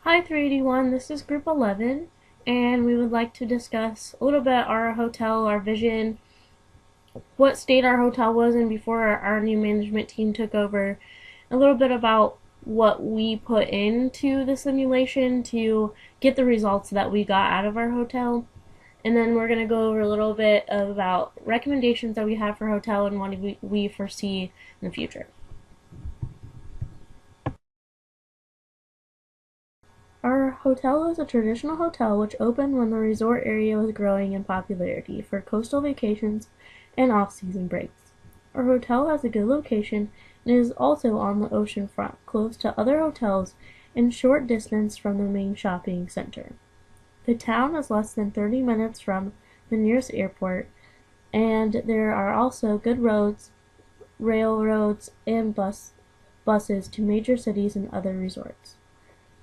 Hi 381, this is group 11, and we would like to discuss a little bit our hotel, our vision, what state our hotel was in before our new management team took over, a little bit about what we put into the simulation to get the results that we got out of our hotel. And then we're going to go over a little bit about recommendations that we have for hotel and what we foresee in the future. Our hotel is a traditional hotel which opened when the resort area was growing in popularity for coastal vacations and off-season breaks. Our hotel has a good location and is also on the ocean front, close to other hotels and short distance from the main shopping center. The town is less than 30 minutes from the nearest airport, and there are also good roads, railroads, and buses to major cities and other resorts.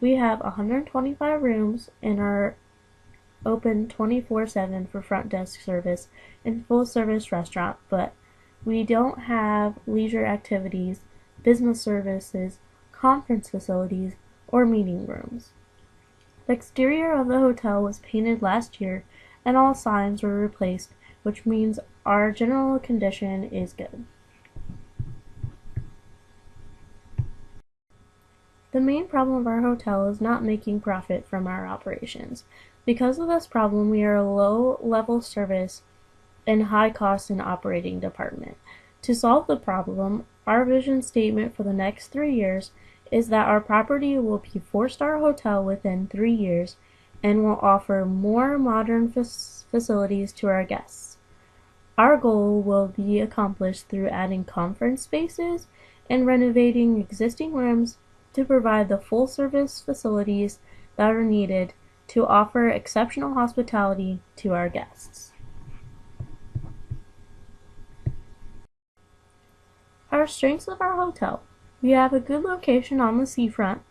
We have 125 rooms and are open 24/7 for front desk service and full service restaurant, but we don't have leisure activities, business services, conference facilities, or meeting rooms. The exterior of the hotel was painted last year and all signs were replaced, which means our general condition is good. The main problem of our hotel is not making profit from our operations. Because of this problem, we are a low-level service and high cost in operating department. To solve the problem, our vision statement for the next 3 years is that our property will be a 4-star hotel within 3 years and will offer more modern facilities to our guests. Our goal will be accomplished through adding conference spaces and renovating existing rooms to provide the full-service facilities that are needed to offer exceptional hospitality to our guests. Our strengths of our hotel. We have a good location on the seafront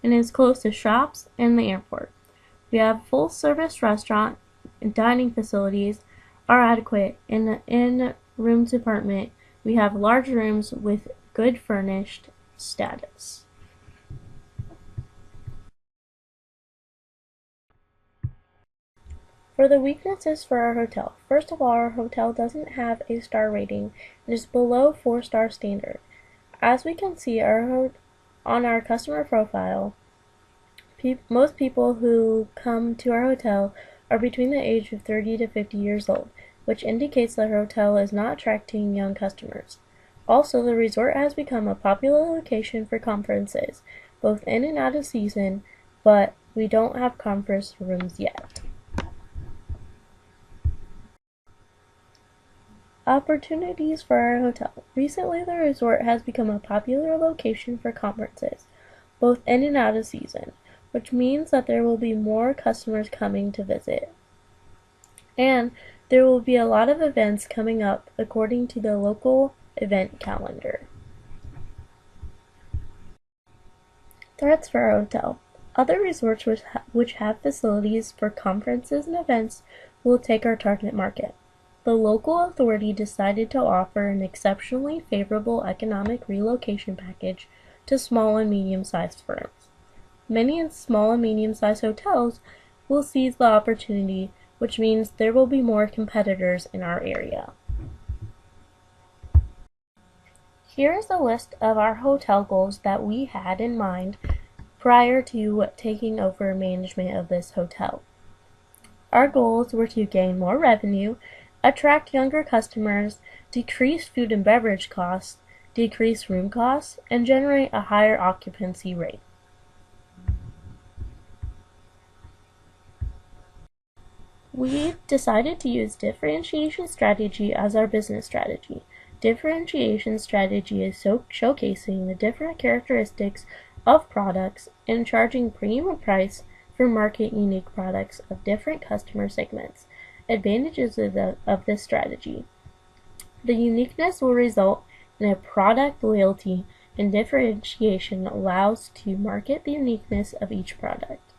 and is close to shops and the airport. We have full-service restaurant and dining facilities are adequate. In the in-room department, we have large rooms with good furnished status. For the weaknesses for our hotel. First of all, our hotel doesn't have a star rating and is below 4-star standard. As we can see on our customer profile, most people who come to our hotel are between the age of 30 to 50 years old, which indicates that our hotel is not attracting young customers. Also, the resort has become a popular location for conferences, both in and out of season, but we don't have conference rooms yet. Opportunities for our hotel. Recently, the resort has become a popular location for conferences, both in and out of season, which means that there will be more customers coming to visit. And there will be a lot of events coming up according to the local event calendar. Threats for our hotel. Other resorts which have facilities for conferences and events will take our target market. The local authority decided to offer an exceptionally favorable economic relocation package to small and medium-sized firms. Many small and medium-sized hotels will seize the opportunity, which means there will be more competitors in our area. Here is a list of our hotel goals that we had in mind prior to taking over management of this hotel. Our goals were to gain more revenue, attract younger customers, decrease food and beverage costs, decrease room costs, and generate a higher occupancy rate. We decided to use differentiation strategy as our business strategy. Differentiation strategy is showcasing the different characteristics of products and charging premium price for market unique products of different customer segments. Advantages of this strategy. The uniqueness will result in a product loyalty, and differentiation allows to market the uniqueness of each product.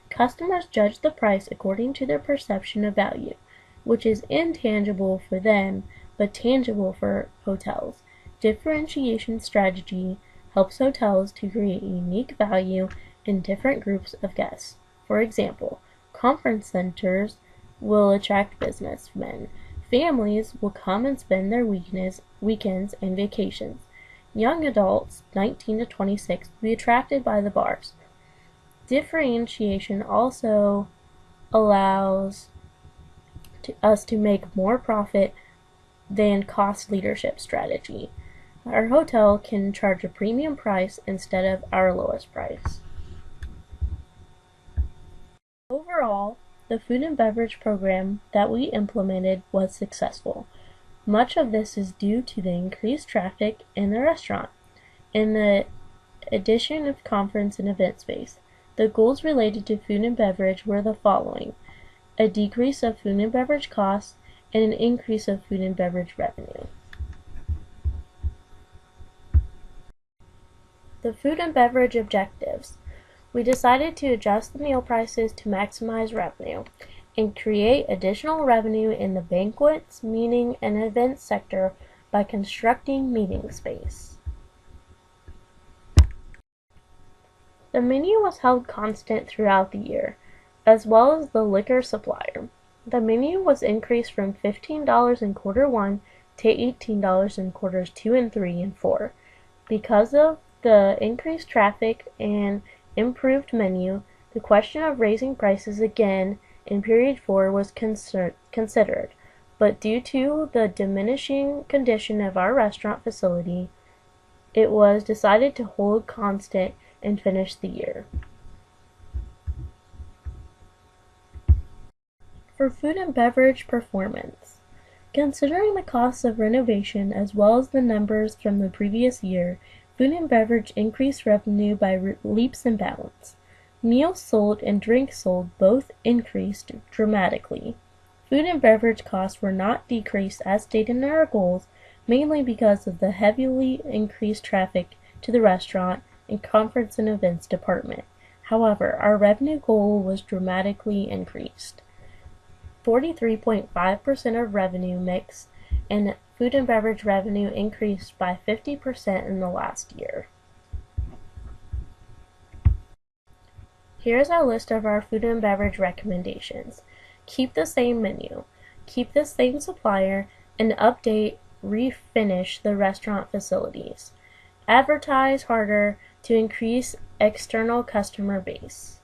Customers judge the price according to their perception of value, which is intangible for them but tangible for hotels. Differentiation strategy helps hotels to create unique value and different groups of guests. For example, conference centers will attract businessmen. Families will come and spend their weekends and vacations. Young adults, 19 to 26, will be attracted by the bars. Differentiation also allows us to make more profit than cost leadership strategy. Our hotel can charge a premium price instead of our lowest price. Overall, the food and beverage program that we implemented was successful. Much of this is due to the increased traffic in the restaurant and the addition of conference and event space. The goals related to food and beverage were the following: a decrease of food and beverage costs and an increase of food and beverage revenue. The food and beverage objectives. We decided to adjust the meal prices to maximize revenue and create additional revenue in the banquets, meeting, and events sector by constructing meeting space. The menu was held constant throughout the year, as well as the liquor supplier. The menu was increased from $15 in quarter 1 to $18 in quarters 2 and 3 and 4. Because of the increased traffic and improved menu, the question of raising prices again in period 4 was considered, but due to the diminishing condition of our restaurant facility, it was decided to hold constant and finish the year. For food and beverage performance, considering the costs of renovation as well as the numbers from the previous year, food and beverage increased revenue by leaps and bounds. Meals sold and drinks sold both increased dramatically. Food and beverage costs were not decreased as stated in our goals, mainly because of the heavily increased traffic to the restaurant and conference and events department. However, our revenue goal was dramatically increased. 43.5% of revenue mix and food and beverage revenue increased by 50% in the last year. Here's our list of our food and beverage recommendations. Keep the same menu, keep the same supplier, and refinish the restaurant facilities. Advertise harder to increase external customer base.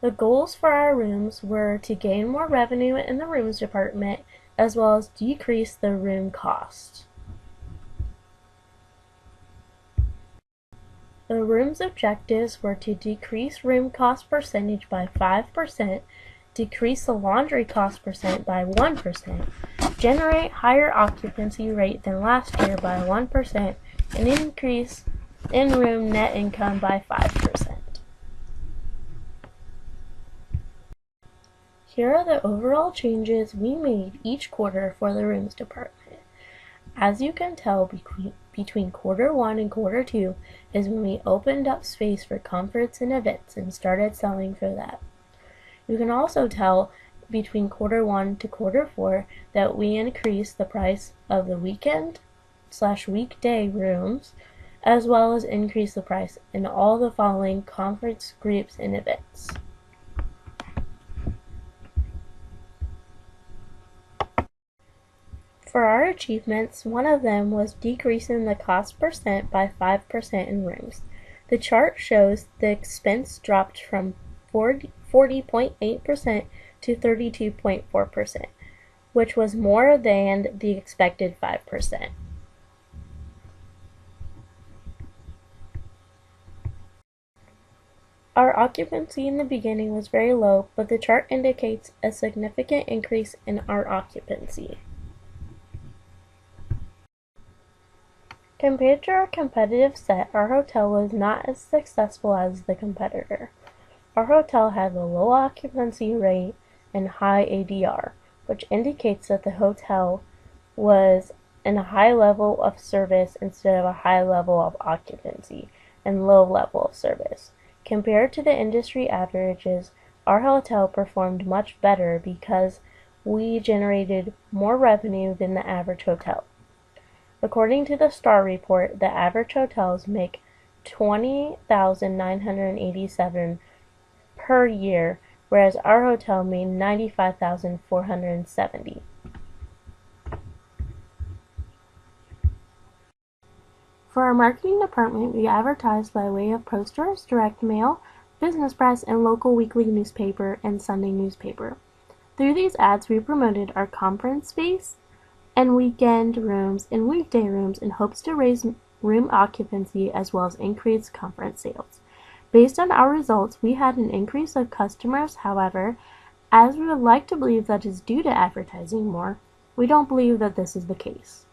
The goals for our rooms were to gain more revenue in the rooms department as well as decrease the room cost. The rooms objectives were to decrease room cost percentage by 5%, decrease the laundry cost percent by 1%, generate higher occupancy rate than last year by 1%, and increase in-room net income by 5%. Here are the overall changes we made each quarter for the rooms department. As you can tell, between quarter 1 and quarter 2 is when we opened up space for conference and events and started selling for that. You can also tell between quarter 1 to quarter 4 that we increased the price of the weekend/weekday rooms, as well as increased the price in all the following conference groups and events. For our achievements, one of them was decreasing the cost percent by 5% in rooms. The chart shows the expense dropped from 40.8% to 32.4%, which was more than the expected 5%. Our occupancy in the beginning was very low, but the chart indicates a significant increase in our occupancy. Compared to our competitive set, our hotel was not as successful as the competitor. Our hotel had a low occupancy rate and high ADR, which indicates that the hotel was in a high level of service instead of a high level of occupancy and low level of service. Compared to the industry averages, our hotel performed much better because we generated more revenue than the average hotel. According to the STAR report, the average hotels make $20,987 per year, whereas our hotel made $95,470. For our marketing department, we advertise by way of posters, direct mail, business press, and local weekly newspaper and Sunday newspaper. Through these ads, we promoted our conference space and weekend rooms and weekday rooms in hopes to raise room occupancy as well as increase conference sales. Based on our results, we had an increase of customers. However, as we would like to believe that is due to advertising more, we don't believe that this is the case.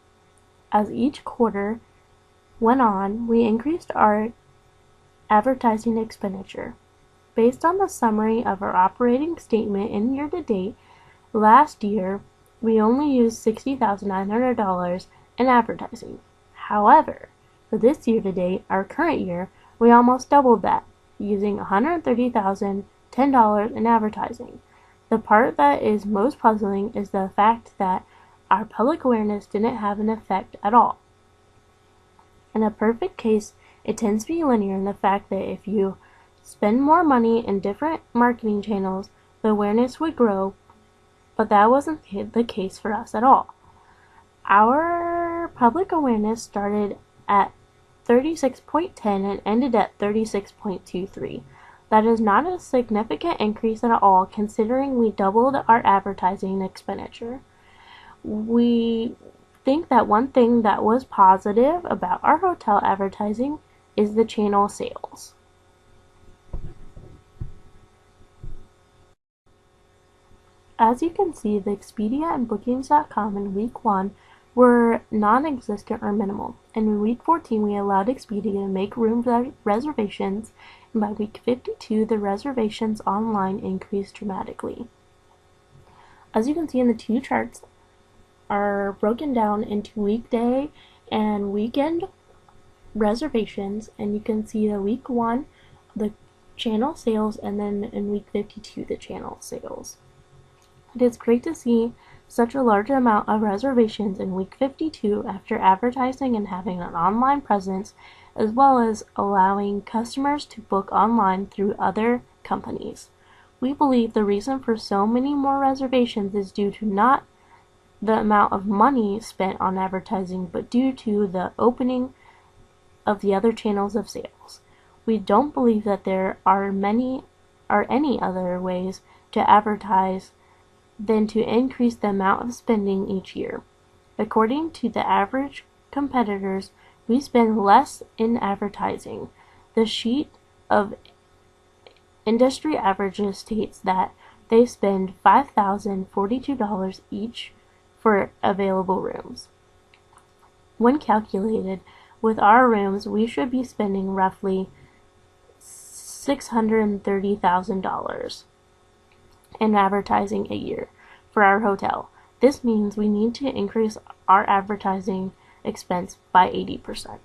As each quarter went on, we increased our advertising expenditure. Based on the summary of our operating statement in year-to-date, last year we only used $60,900 in advertising. However, for this year-to-date, our current year, we almost doubled that, using $130,010 in advertising. The part that is most puzzling is the fact that our public awareness didn't have an effect at all. In a perfect case, it tends to be linear in the fact that if you spend more money in different marketing channels, the awareness would grow, but that wasn't the case for us at all. Our public awareness started at 36.10 and ended at 36.23. That is not a significant increase at all considering we doubled our advertising expenditure. We think that one thing that was positive about our hotel advertising is the channel sales. As you can see, the Expedia and Bookings.com in week 1 were non-existent or minimal, and in week 14 we allowed Expedia to make room reservations, and by week 52 the reservations online increased dramatically. As you can see in the two charts, are broken down into weekday and weekend reservations, and you can see the week 1 the channel sales, and then in week 52 the channel sales. It is great to see such a large amount of reservations in week 52 after advertising and having an online presence, as well as allowing customers to book online through other companies. We believe the reason for so many more reservations is due to not the amount of money spent on advertising, but due to the opening of the other channels of sales. We don't believe that there are any other ways to advertise than to increase the amount of spending each year. According to the average competitors, we spend less in advertising. The sheet of industry averages states that they spend $5,042 each for available rooms. When calculated with our rooms, we should be spending roughly $630,000 in advertising a year for our hotel. This means we need to increase our advertising expense by 80%.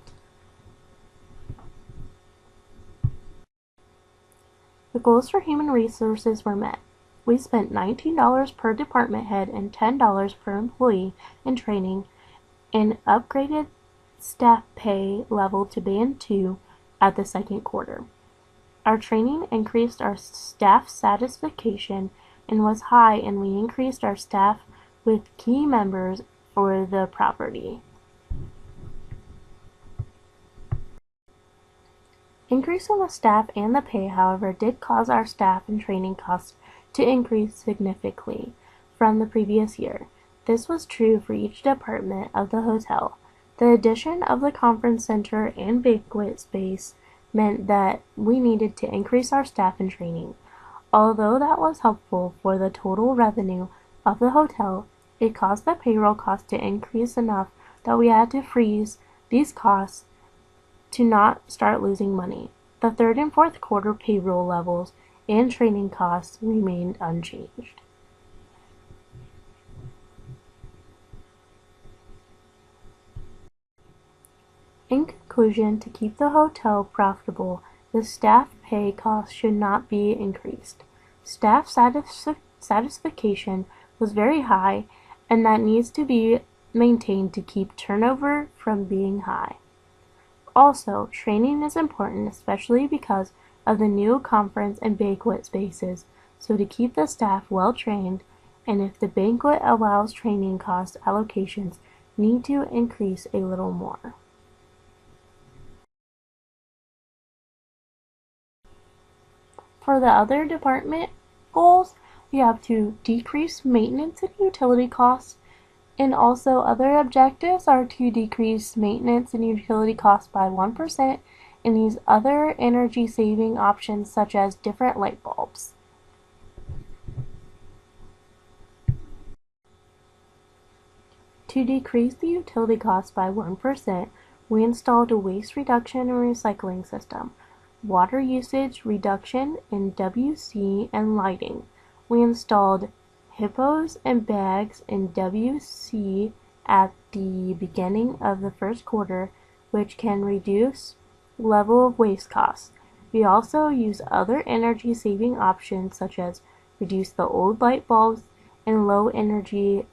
The goals for human resources were met. We spent $19 per department head and $10 per employee in training and upgraded staff pay level to band 2 at the second quarter. Our training increased our staff satisfaction and was high, and we increased our staff with key members for the property. Increasing the staff and the pay, however, did cause our staff and training costs to increase significantly from the previous year. This was true for each department of the hotel. The addition of the conference center and banquet space meant that we needed to increase our staff and training. Although that was helpful for the total revenue of the hotel, it caused the payroll cost to increase enough that we had to freeze these costs to not start losing money. The third and fourth quarter payroll levels and training costs remained unchanged. In conclusion, to keep the hotel profitable, the staff pay costs should not be increased. Staff satisfaction was very high, and that needs to be maintained to keep turnover from being high. Also, training is important, especially because of the new conference and banquet spaces, so to keep the staff well trained, and if the banquet allows training cost allocations need to increase a little more. For the other department goals, we have to decrease maintenance and utility costs, and also other objectives are to decrease maintenance and utility costs by 1% and use other energy saving options such as different light bulbs. To decrease the utility costs by 1%, we installed a waste reduction and recycling system, water usage reduction in WC, and lighting. We installed hippos and bags in WC at the beginning of the first quarter, which can reduce level of waste costs. We also use other energy saving options such as reduce the old light bulbs and low energy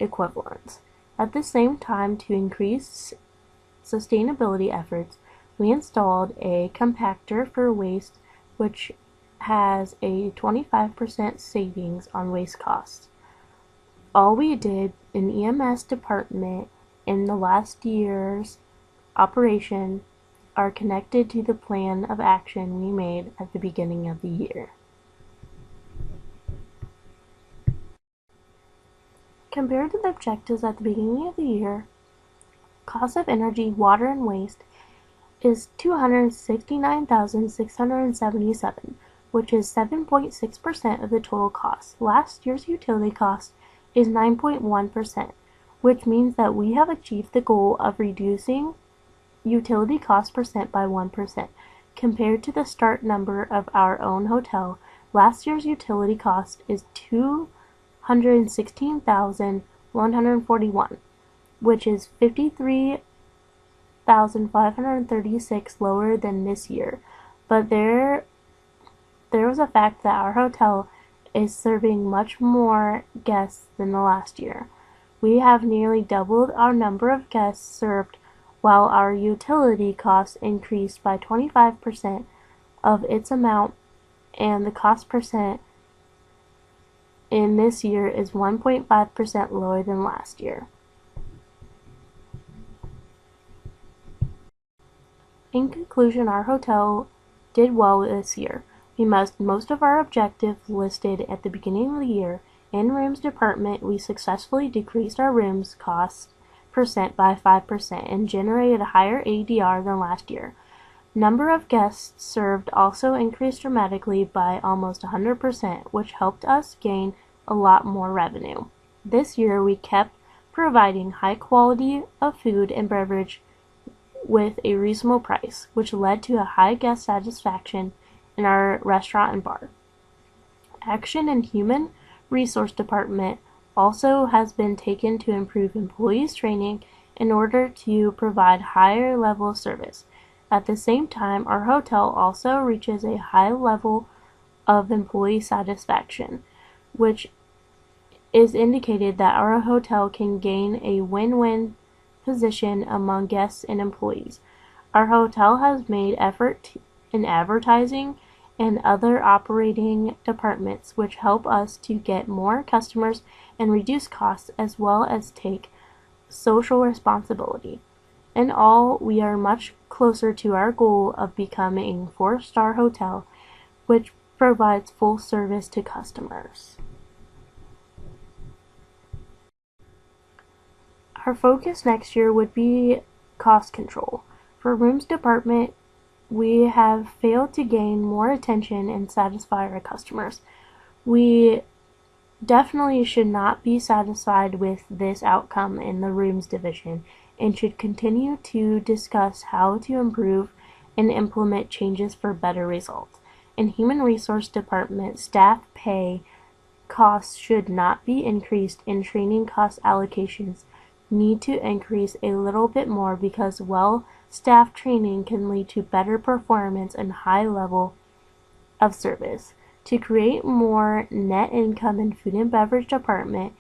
equivalents. At the same time, to increase sustainability efforts, we installed a compactor for waste which has a 25% savings on waste costs. All we did in EMS department in the last year's operation are connected to the plan of action we made at the beginning of the year. Compared to the objectives at the beginning of the year, cost of energy, water, and waste is $269,677, which is 7.6% of the total cost. Last year's utility cost is 9.1%, which means that we have achieved the goal of reducing utility cost percent by 1%. Compared to the start number of our own hotel, last year's utility cost is $216,141, which is 53,536 lower than this year. But there was a fact that our hotel is serving much more guests than the last year. We have nearly doubled our number of guests served while our utility costs increased by 25% of its amount, and the cost percent in this year is 1.5% lower than last year. In conclusion, our hotel did well this year. We met most of our objectives listed at the beginning of the year. In rooms department, we successfully decreased our rooms cost percent by 5% and generated a higher ADR than last year. Number of guests served also increased dramatically by almost 100%, which helped us gain a lot more revenue. This year, we kept providing high quality of food and beverage with a reasonable price, which led to a high guest satisfaction in our restaurant and bar. Action in human resource department also has been taken to improve employees' training in order to provide higher level of service. At the same time, our hotel also reaches a high level of employee satisfaction, which is indicated that our hotel can gain a win-win position among guests and employees. Our hotel has made effort in advertising and other operating departments which help us to get more customers and reduce costs as well as take social responsibility. In all, we are much closer to our goal of becoming a 4-star hotel which provides full service to customers. Our focus next year would be cost control. For rooms department, we have failed to gain more attention and satisfy our customers. We definitely should not be satisfied with this outcome in the rooms division and should continue to discuss how to improve and implement changes for better results. In human resource department, staff pay costs should not be increased and training cost allocations need to increase a little bit more because well-staffed training can lead to better performance and high level of service. To create more net income in food and beverage department,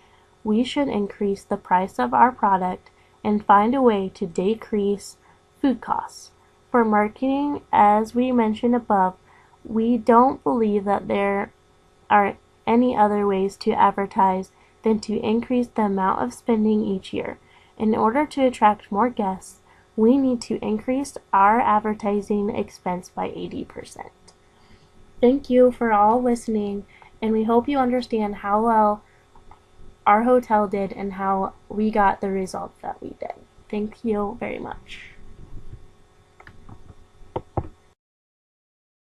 we should increase the price of our product and find a way to decrease food costs. For marketing, as we mentioned above, we don't believe that there are any other ways to advertise than to increase the amount of spending each year. In order to attract more guests, we need to increase our advertising expense by 80%. Thank you for all listening, and we hope you understand how well our hotel did and how we got the results that we did. Thank you very much.